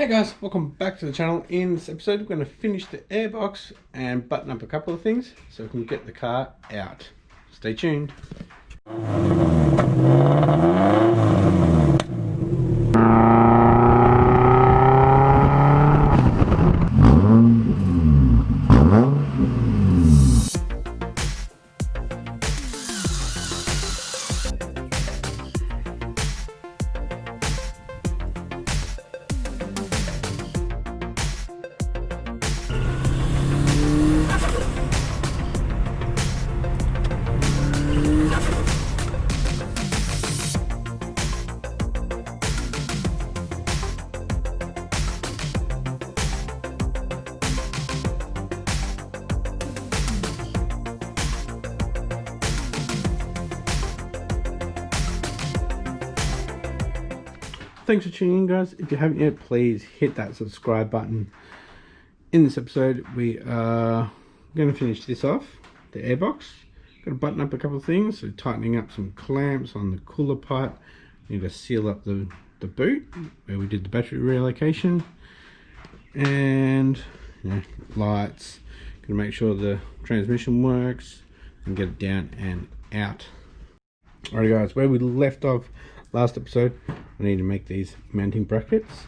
Hey guys, welcome back to the channel. In this episode, we're going to finish the airbox and button up a couple of things so we can get the car out. Stay tuned. Thanks for tuning in, guys. If you haven't yet, please hit that subscribe button. In this episode, we are going to finish this off, the airbox. Got to button up a couple of things, so tightening up some clamps on the cooler pipe. Need to seal up the boot where we did the battery reallocation, and lights. Got to make sure the transmission works and get it down and out. Alright guys, where we left off last episode, I need to make these mounting brackets.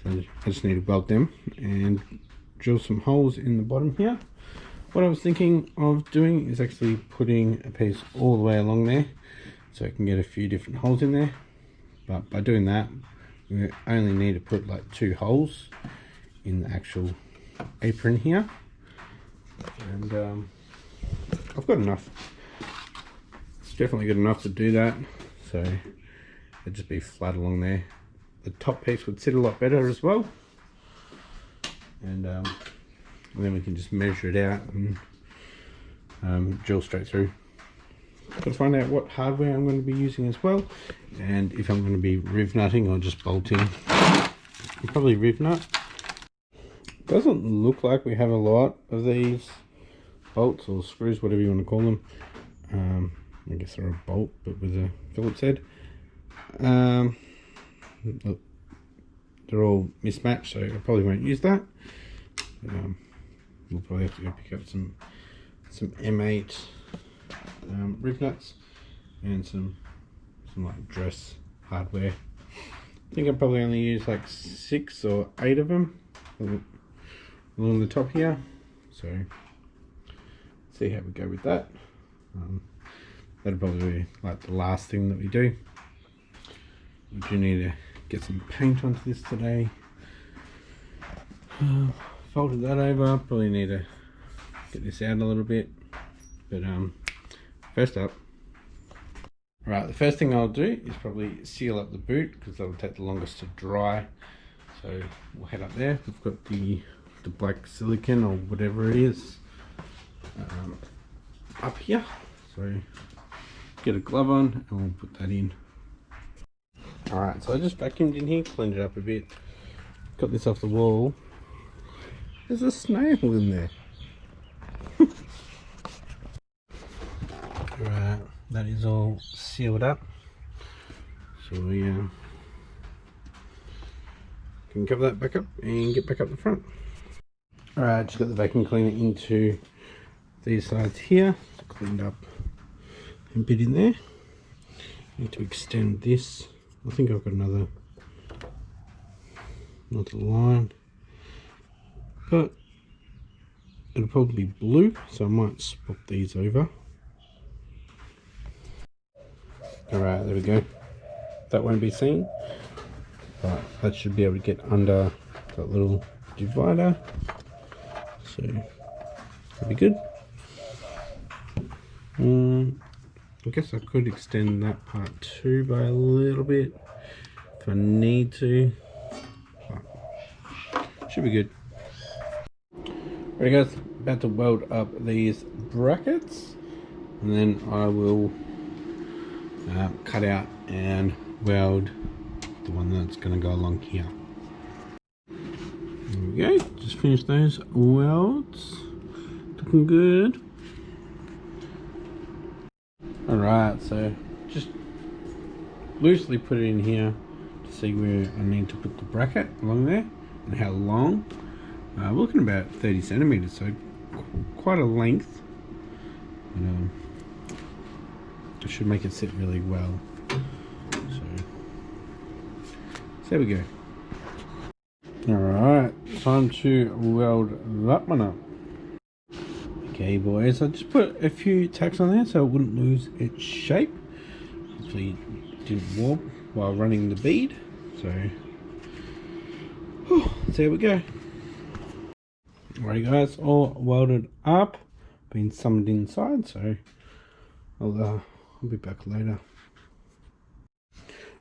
So I just need to weld them and drill some holes in the bottom here. What I was thinking of doing is actually putting a piece all the way along there so I can get a few different holes in there. But by doing that, we only need to put like 2 holes in the actual apron here. And I've got enough. It's definitely good enough to do that. So it'd just be flat along there. The top piece would sit a lot better as well, and then we can just measure it out and drill straight through. Got to find out what hardware I'm going to be using as well, and if I'm going to be riv nutting or just bolting. Probably riv nut. Doesn't look like we have a lot of these bolts or screws, whatever you want to call them. I guess they're a bolt but with a Phillips head. They're all mismatched, so I probably won't use that. We'll probably have to go pick up some M8 riv nuts and some like dress hardware. I think I'll probably only use like 6 or 8 of them along the top here, so see how we go with that. That'll probably be like the last thing that we do. We do need to get some paint onto this today. Folded that over. Probably need to get this out a little bit. But first up, right, the first thing I'll do is probably seal up the boot because that'll take the longest to dry. So we'll head up there. We've got the black silicone or whatever it is up here. So get a glove on and we'll put that in. Alright, so I just vacuumed in here, cleaned it up a bit, got this off the wall. There's a snail in there. Alright, that is all sealed up. So we can cover that back up and get back up the front. Alright, just got the vacuum cleaner into these sides here, cleaned up a bit in there. Need to extend this. I think I've got another line, but it'll probably be blue, so I might swap these over. Alright, there we go. That won't be seen, but that should be able to get under that little divider, so that'll be good. I guess I could extend that part too by a little bit if I need to, but should be good. Alright guys, about to weld up these brackets and then I will cut out and weld the one that's going to go along here. There we go, just finished those welds, looking good. Alright, so just loosely put it in here to see where I need to put the bracket along there. and how long. We're looking about 30 centimeters, so quite a length. And it should make it sit really well. So there we go. Alright, time to weld that one up. Okay boys, I just put a few tacks on there so it wouldn't lose its shape. Hopefully it didn't warp while running the bead. So there we go. Alrighty guys, all welded up, been summoned inside, so I'll be back later.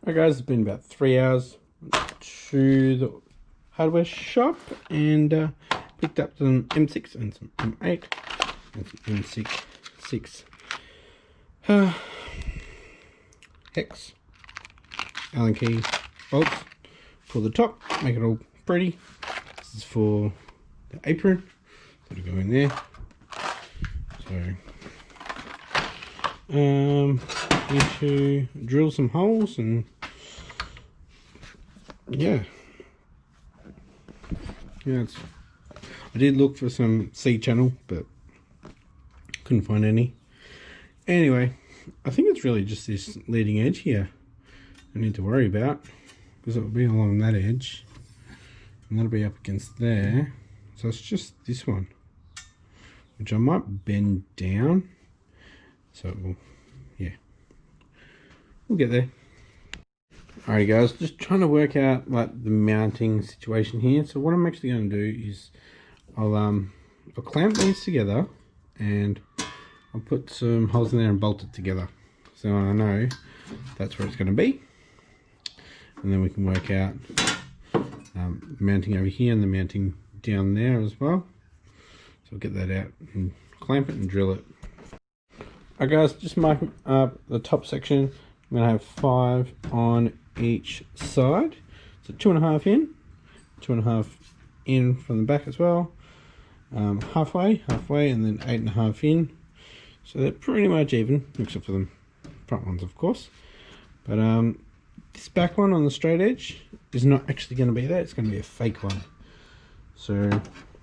Alright guys, it's been about 3 hours to the hardware shop and picked up some M6 and some M8 and some M6 hex Allen key bolts for the top, make it all pretty. This is for the apron, so to go in there. So need to drill some holes and yeah, I did look for some C-channel but couldn't find any. Anyway, I think it's really just this leading edge here I need to worry about, because it will be along that edge and that'll be up against there. So it's just this one, which I might bend down, so it will, yeah, we'll get there. Alright guys, just trying to work out like the mounting situation here. So what I'm actually going to do is I'll clamp these together and I'll put some holes in there and bolt it together, so I know that's where it's going to be, and then we can work out mounting over here and the mounting down there as well. So we'll get that out and clamp it and drill it. Alright guys, just marking up the top section. I'm going to have 5 on each side, so 2.5 in, 2.5 in from the back as well, halfway, and then 8.5 in. So they're pretty much even, except for the front ones of course. But this back one on the straight edge is not actually going to be there, it's going to be a fake one. So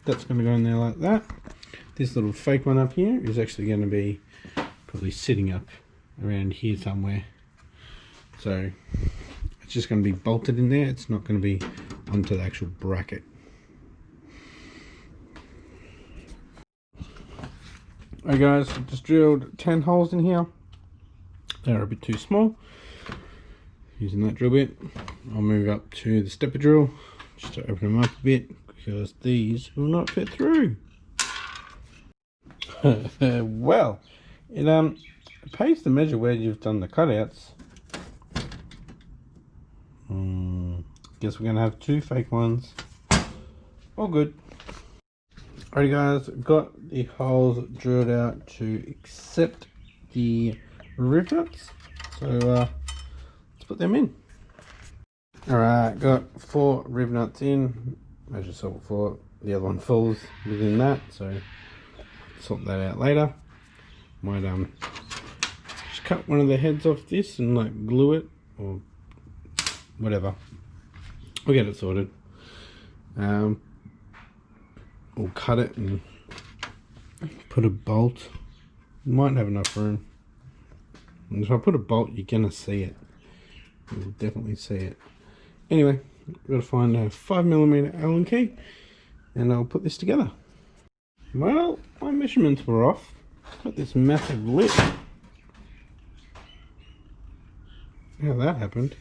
that's going to go in there like that. This little fake one up here is actually going to be probably sitting up around here somewhere. So it's just going to be bolted in there, it's not going to be onto the actual bracket. Alright guys, I just drilled 10 holes in here. They're a bit too small. Using that drill bit, I'll move up to the stepper drill just to open them up a bit, because these will not fit through. Well, it pays to measure where you've done the cutouts. Guess we're gonna have 2 fake ones. All good. Alrighty guys, got the holes drilled out to accept the rib nuts. So let's put them in. Alright, got 4 rib nuts in. As you saw before, the other one falls within that, so sort that out later. Might just cut one of the heads off this and like glue it or whatever. We'll get it sorted. We'll cut it and put a bolt. Might have enough room. And if I put a bolt, you're gonna see it. You'll definitely see it. Anyway, gotta find a 5mm Allen key and I'll put this together. Well, my measurements were off. Got this massive lip. How that happened.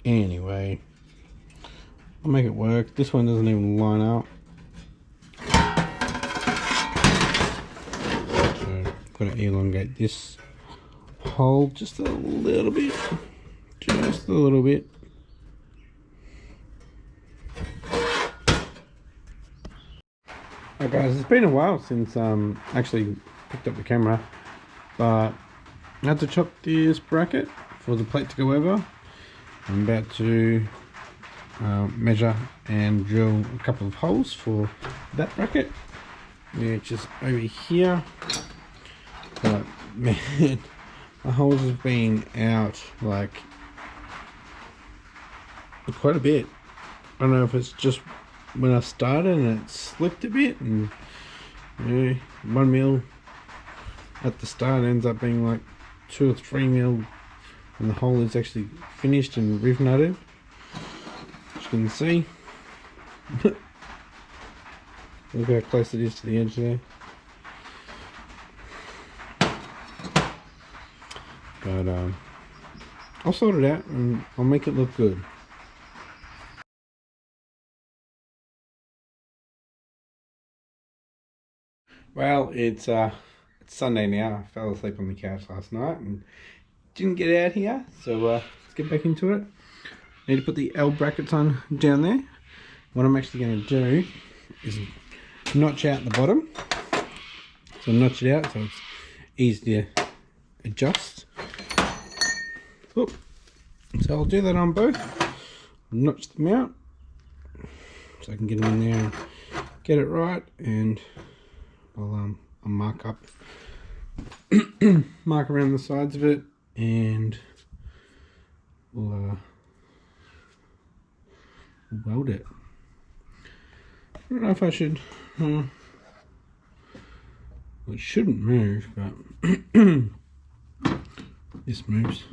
Anyway, I'll make it work. This one doesn't even line up. So, gotta elongate this hole just a little bit. Just a little bit. Alright guys, it's been a while since actually picked up the camera, but I had to chop this bracket for the plate to go over. I'm about to measure and drill a couple of holes for that bracket, which is over here. But man, my holes have been out like quite a bit. I don't know if it's just when I started and it slipped a bit, and you know, 1 mil at the start ends up being like 2 or 3 mil when the hole is actually finished and riv nutted. As you can see, look how close it is to the edge there. But I'll sort it out and I'll make it look good. Well, it's Sunday now. I fell asleep on the couch last night and didn't get out here, so let's get back into it. Need to put the L brackets on down there. What I'm actually going to do is notch out the bottom. So notch it out so it's easy to adjust. Oop. So I'll do that on both. Notch them out so I can get them in there and get it right, and I'll mark up mark around the sides of it, and we'll weld it. I don't know if I should well, it shouldn't move, but this moves.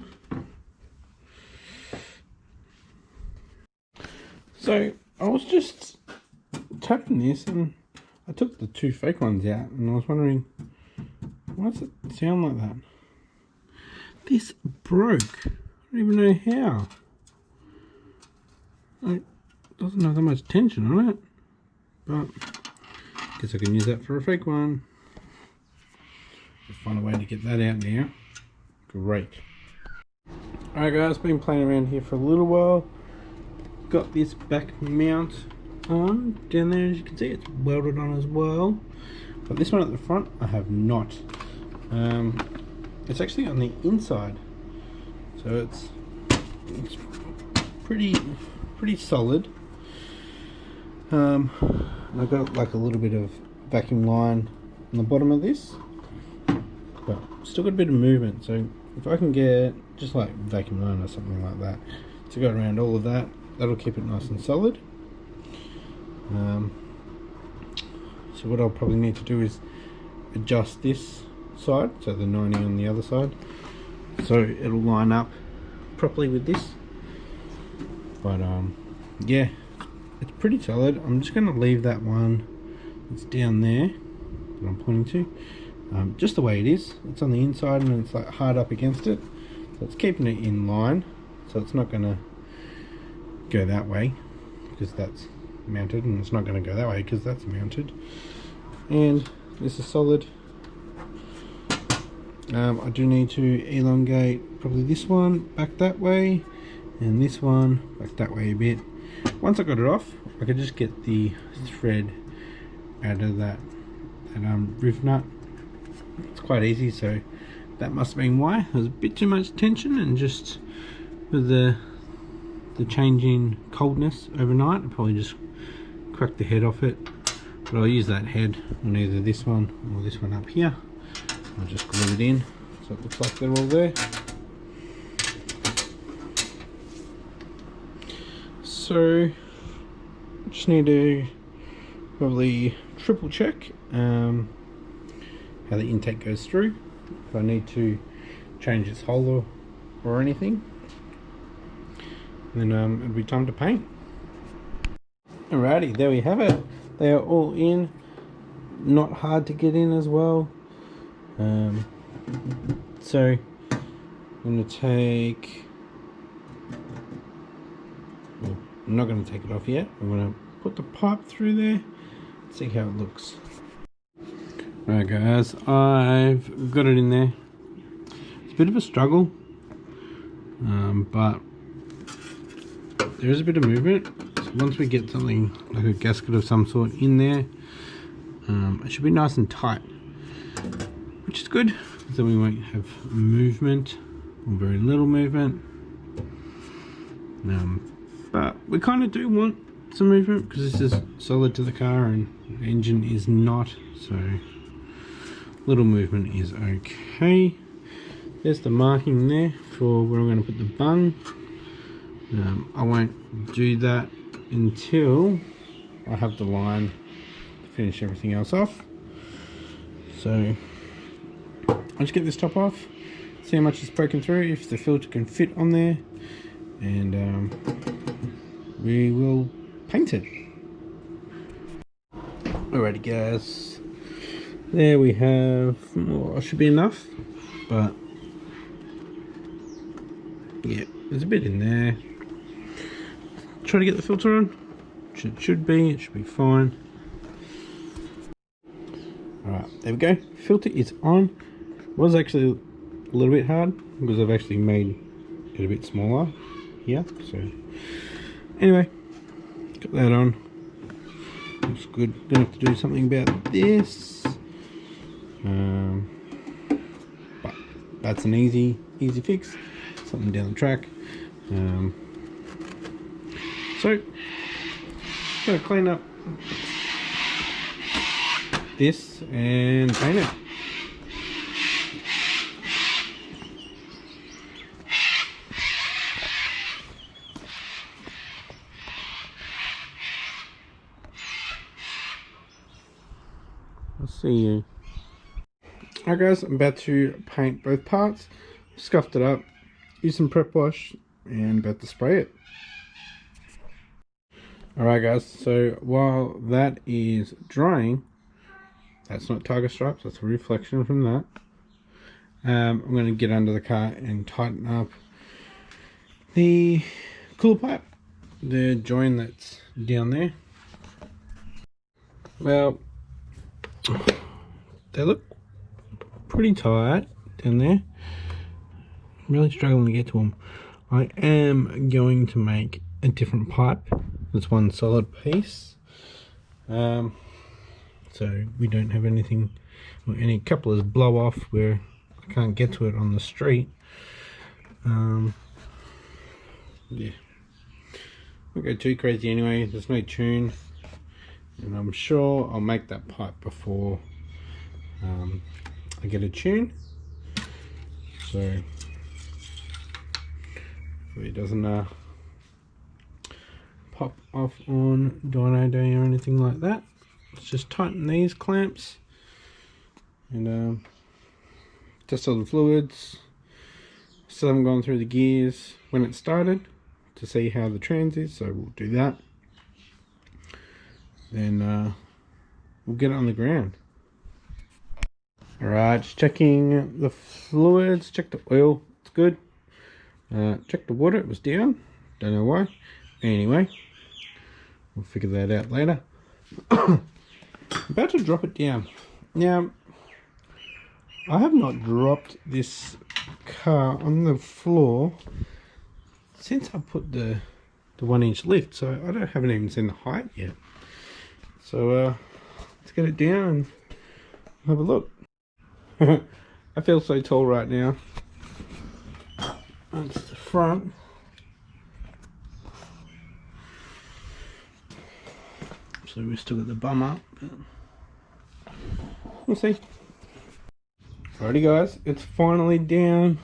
So I was just tapping this and I took the 2 fake ones out, and I was wondering, why does it sound like that? This broke. I don't even know how. It doesn't have that much tension on it, but I guess I can use that for a fake one. Let's find a way to get that out now. Great. Alright guys, been playing around here for a little while. Got this back mount on down there, as you can see it's welded on as well, but this one at the front I have not. It's actually on the inside, so it's pretty solid. I've got like a little bit of vacuum line on the bottom of this, but still got a bit of movement, so if I can get just like vacuum line or something like that to go around all of that, that'll keep it nice and solid. So what I'll probably need to do is adjust this side, so the 90 on the other side, so it'll line up properly with this. But yeah, it's pretty solid. I'm just going to leave that one that's down there that I'm pointing to just the way it is. It's on the inside and it's like hard up against it, so it's keeping it in line, so it's not going to go that way because that's mounted, and it's not going to go that way because that's mounted. And this is solid. I do need to elongate probably this one back that way and this one back that way a bit. Once I got it off, I could just get the thread out of that riv nut. It's quite easy, so that must have been why. There's a bit too much tension, and just with the change in coldness overnight, I probably just cracked the head off it. But I'll use that head on either this one or this one up here. I'll just glue it in so it looks like they're all there. So just need to probably triple check how the intake goes through, if I need to change its hole or anything, and then it'll be time to paint. Alrighty, there we have it. They are all in, not hard to get in as well. So I'm going to take, well, I'm not going to take it off yet. I'm going to put the pipe through there, see how it looks. Alright guys, I've got it in there. It's a bit of a struggle, but there is a bit of movement. So once we get something like a gasket of some sort in there, it should be nice and tight, which is good, so we won't have movement or very little movement. But we kind of do want some movement because this is solid to the car and the engine is not, so little movement is okay. There's the marking there for where I'm going to put the bung. I won't do that until I have the line to finish everything else off. So I'll just get this top off, see how much is poking through, if the filter can fit on there, and we will paint it. Alrighty guys, there we have, well, should be enough, but yeah, there's a bit in there. Try to get the filter on. It should be fine. Alright, there we go. Filter is on. It was actually a little bit hard because I've actually made it a bit smaller here. So anyway, got that on. Looks good. Gonna have to do something about this. But that's an easy fix. Something down the track. So gonna clean up this and paint it. I'll see you. Alright guys, I'm about to paint both parts. Scuffed it up, used some prep wash, and about to spray it. Alright guys, so while that is drying, that's not tiger stripes, that's a reflection from that. I'm going to get under the car and tighten up the cooler pipe, the join that's down there. Well, they look pretty tight down there. I'm really struggling to get to them. I am going to make a different pipe. It's one solid piece, so we don't have anything, or any couplers blow off where I can't get to it on the street. Yeah, won't go too crazy anyway. There's no tune, and I'm sure I'll make that pipe before I get a tune, so hopefully it doesn't pop off on dyno day or anything like that. Let's just tighten these clamps and test all the fluids. Still haven't gone through the gears when it started to see how the trans is, so we'll do that. Then we'll get it on the ground. Alright, just checking the fluids, check the oil, it's good. Check the water, it was down, don't know why. Anyway, we'll figure that out later. About to drop it down. Now, I have not dropped this car on the floor since I put the 1-inch lift, so I haven't even seen the height yet. So let's get it down and have a look. I feel so tall right now. That's the front. So we've still got the bum up, but we'll see. Alrighty guys, it's finally down.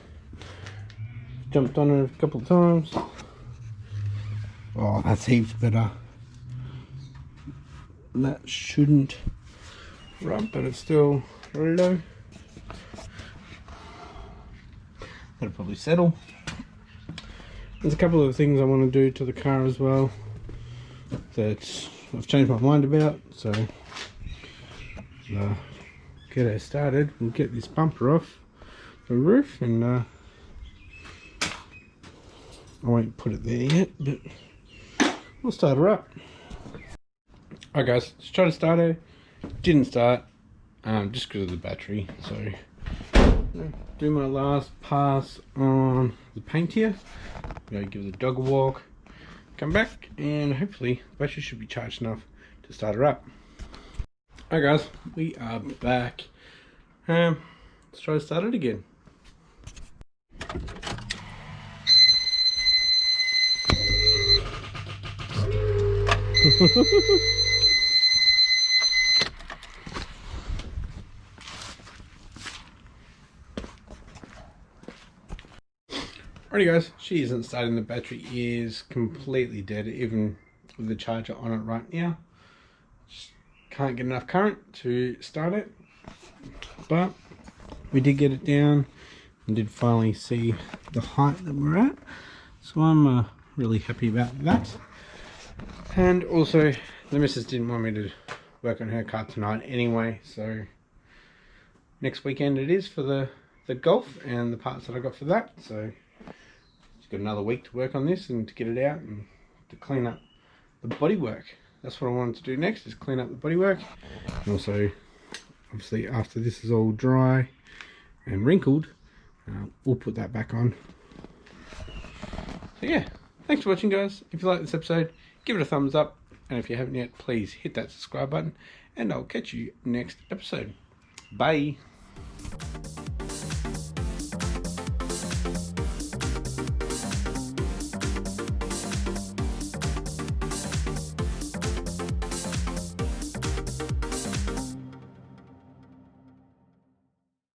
Jumped on it a couple of times. Oh, that's heaps better. That shouldn't rub, but it's still low. That'll probably settle. There's a couple of things I want to do to the car as well that I've changed my mind about, so get her started and get this bumper off the roof, and I won't put it there yet, but we'll start her up. Alright guys, just try to start her. Didn't start, just because of the battery, so do my last pass on the paint here. Go give the dog a walk, come back, and hopefully the battery should be charged enough to start her up. Alright guys, we are back. Let's try to start it again. Alrighty guys, she isn't starting. The battery is completely dead, even with the charger on it right now. Just can't get enough current to start it. But we did get it down and did finally see the height that we're at. So I'm really happy about that. And also, the missus didn't want me to work on her car tonight anyway, so next weekend it is for the Golf and the parts that I got for that. So she's got another week to work on this and to get it out and to clean up the bodywork. That's what I wanted to do next, is clean up the bodywork. And also, obviously after this is all dry and wrinkled, we'll put that back on. So yeah, thanks for watching guys. If you like this episode, give it a thumbs up, and if you haven't yet, please hit that subscribe button, and I'll catch you next episode. Bye.